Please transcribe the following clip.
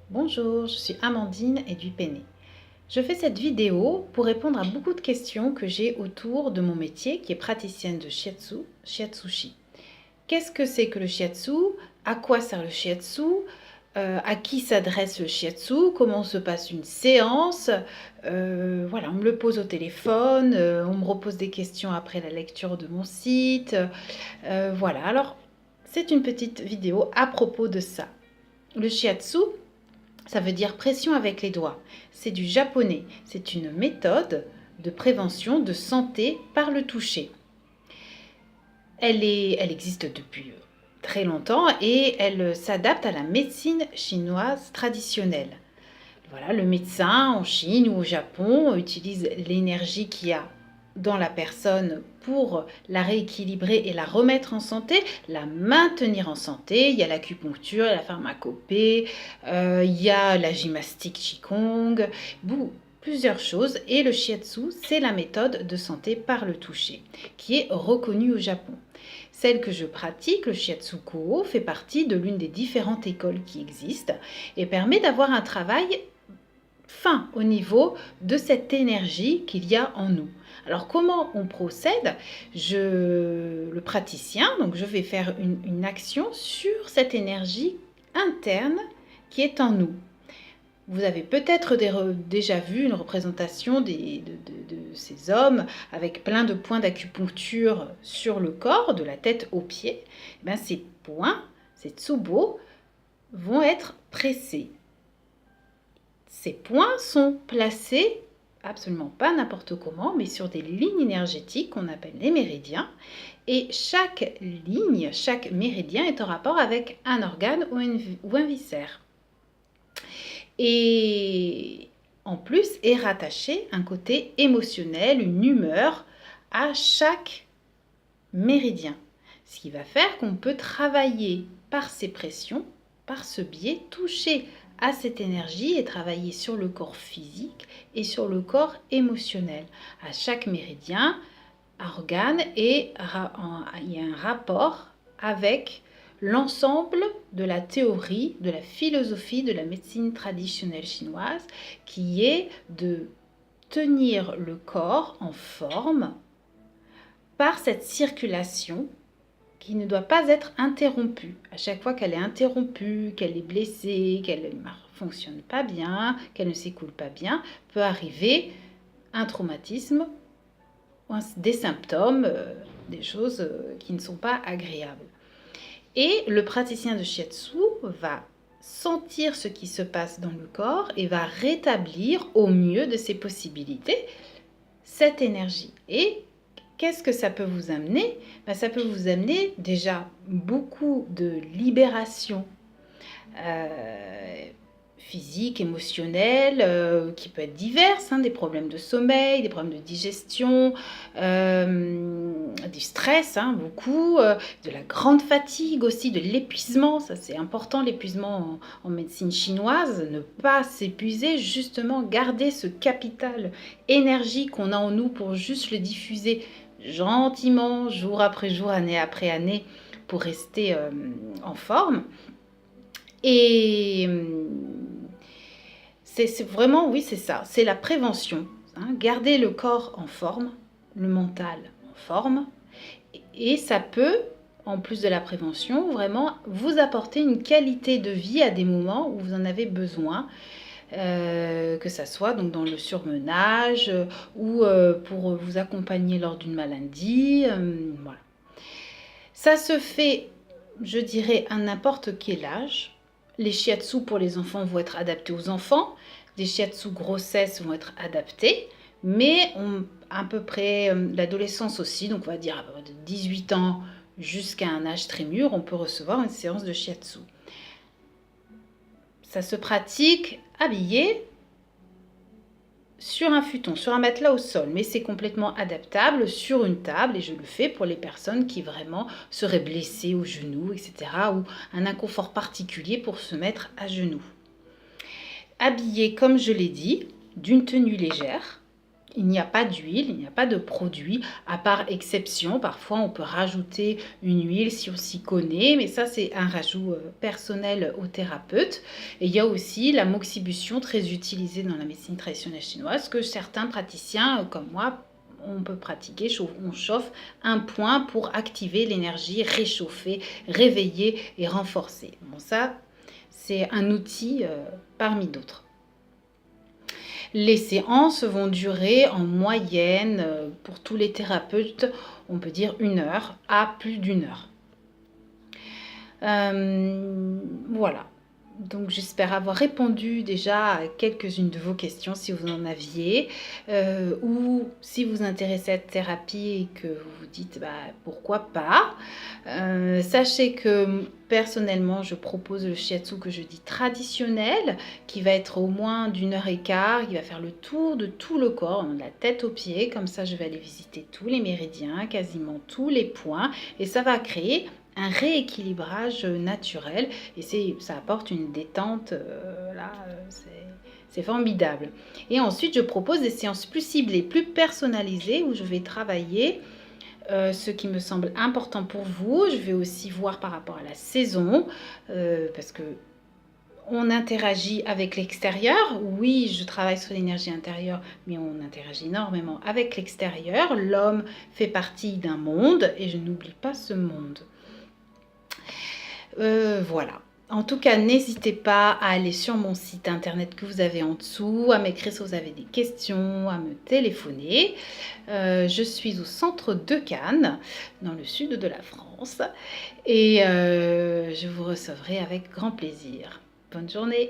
Bonjour, je suis Amandine et du Péné. Je fais cette vidéo pour répondre à beaucoup de questions que j'ai autour de mon métier qui est praticienne de shiatsushi. Qu'est-ce que c'est que le shiatsu? À quoi sert le shiatsu? À qui s'adresse le shiatsu? Comment se passe une séance? Voilà, on me le pose au téléphone, on me repose des questions après la lecture de mon site. Voilà, alors c'est une petite vidéo à propos de ça. Le shiatsu, ça veut dire pression avec les doigts. C'est du japonais. C'est une méthode de prévention de santé par le toucher. Elle existe depuis très longtemps et elle s'adapte à la médecine chinoise traditionnelle. Voilà, le médecin en Chine ou au Japon utilise l'énergie qu'il y a dans la personne pour la rééquilibrer et la remettre en santé, la maintenir en santé. Il y a l'acupuncture, la pharmacopée, il y a la gymnastique Qigong, plusieurs choses. Et le shiatsu, c'est la méthode de santé par le toucher qui est reconnue au Japon. Celle que je pratique, le Shiatsu Koho, fait partie de l'une des différentes écoles qui existent et permet d'avoir un travail fin au niveau de cette énergie qu'il y a en nous. Alors comment on procède? Le praticien, donc je vais faire une action sur cette énergie interne qui est en nous. Vous avez peut-être déjà vu une représentation de ces hommes avec plein de points d'acupuncture sur le corps, de la tête aux pieds. Eh bien, ces points, ces tsubo, vont être pressés. Ces points sont placés absolument pas n'importe comment, mais sur des lignes énergétiques qu'on appelle les méridiens. Et chaque ligne, chaque méridien est en rapport avec un organe ou un viscère. Et en plus est rattaché un côté émotionnel, une humeur à chaque méridien. Ce qui va faire qu'on peut travailler par ces pressions, par ce biais, toucher à cette énergie et travailler sur le corps physique et sur le corps émotionnel. À chaque méridien, organe, et il y a un rapport avec l'ensemble de la théorie, de la philosophie de la médecine traditionnelle chinoise, qui est de tenir le corps en forme par cette circulation qui ne doit pas être interrompue. À chaque fois qu'elle est interrompue, qu'elle est blessée, qu'elle ne fonctionne pas bien, qu'elle ne s'écoule pas bien, peut arriver un traumatisme, des symptômes, des choses qui ne sont pas agréables. Et le praticien de shiatsu va sentir ce qui se passe dans le corps et va rétablir au mieux de ses possibilités cette énergie. Et qu'est-ce que ça peut vous amener? Ça peut vous amener déjà beaucoup de libération physique, émotionnelle, qui peut être diverse, des problèmes de sommeil, des problèmes de digestion, du stress, beaucoup, de la grande fatigue aussi, de l'épuisement. Ça c'est important, l'épuisement en médecine chinoise, ne pas s'épuiser, justement garder ce capital énergie qu'on a en nous pour juste le diffuser gentiment, jour après jour, année après année, pour rester en forme. Et c'est vraiment, oui, c'est ça, c'est la prévention. Garder le corps en forme, le mental en forme. Et ça peut, en plus de la prévention, vraiment vous apporter une qualité de vie à des moments où vous en avez besoin. Que ça soit donc dans le surmenage ou pour vous accompagner lors d'une maladie. Voilà. Ça se fait, je dirais, à n'importe quel âge. Les shiatsu pour les enfants vont être adaptés aux enfants. Les shiatsu grossesse vont être adaptés. Mais à peu près l'adolescence aussi, donc on va dire de 18 ans jusqu'à un âge très mûr, on peut recevoir une séance de shiatsu. Ça se pratique habillé sur un futon, sur un matelas au sol, mais c'est complètement adaptable sur une table et je le fais pour les personnes qui vraiment seraient blessées au genou, etc. ou un inconfort particulier pour se mettre à genoux. Habillé, comme je l'ai dit, d'une tenue légère il n'y a pas d'huile, il n'y a pas de produit, à part exception. Parfois, on peut rajouter une huile si on s'y connaît, mais ça, c'est un rajout personnel au thérapeute. Et il y a aussi la moxibustion, très utilisée dans la médecine traditionnelle chinoise, que certains praticiens, comme moi, on peut pratiquer. On chauffe un point pour activer l'énergie, réchauffer, réveiller et renforcer. Bon, ça, c'est un outil parmi d'autres. Les séances vont durer en moyenne, pour tous les thérapeutes, on peut dire 1 heure à plus d'1 heure. Voilà. Donc j'espère avoir répondu déjà à quelques-unes de vos questions si vous en aviez, ou si vous vous intéressez à cette thérapie et que vous vous dites bah, pourquoi pas. Sachez que personnellement je propose le shiatsu que je dis traditionnel, qui va être au moins d'1 heure et quart, qui va faire le tour de tout le corps, de la tête aux pieds. Comme ça je vais aller visiter tous les méridiens, quasiment tous les points, et ça va créer un rééquilibrage naturel, et ça apporte une détente, c'est formidable. Et ensuite, je propose des séances plus ciblées, plus personnalisées, où je vais travailler ce qui me semble important pour vous. Je vais aussi voir par rapport à la saison, parce que on interagit avec l'extérieur. Oui, je travaille sur l'énergie intérieure, mais on interagit énormément avec l'extérieur. L'homme fait partie d'un monde, et je n'oublie pas ce monde. Voilà. En tout cas, n'hésitez pas à aller sur mon site internet que vous avez en dessous, à m'écrire si vous avez des questions, à me téléphoner. Je suis au centre de Cannes, dans le sud de la France, et je vous recevrai avec grand plaisir. Bonne journée!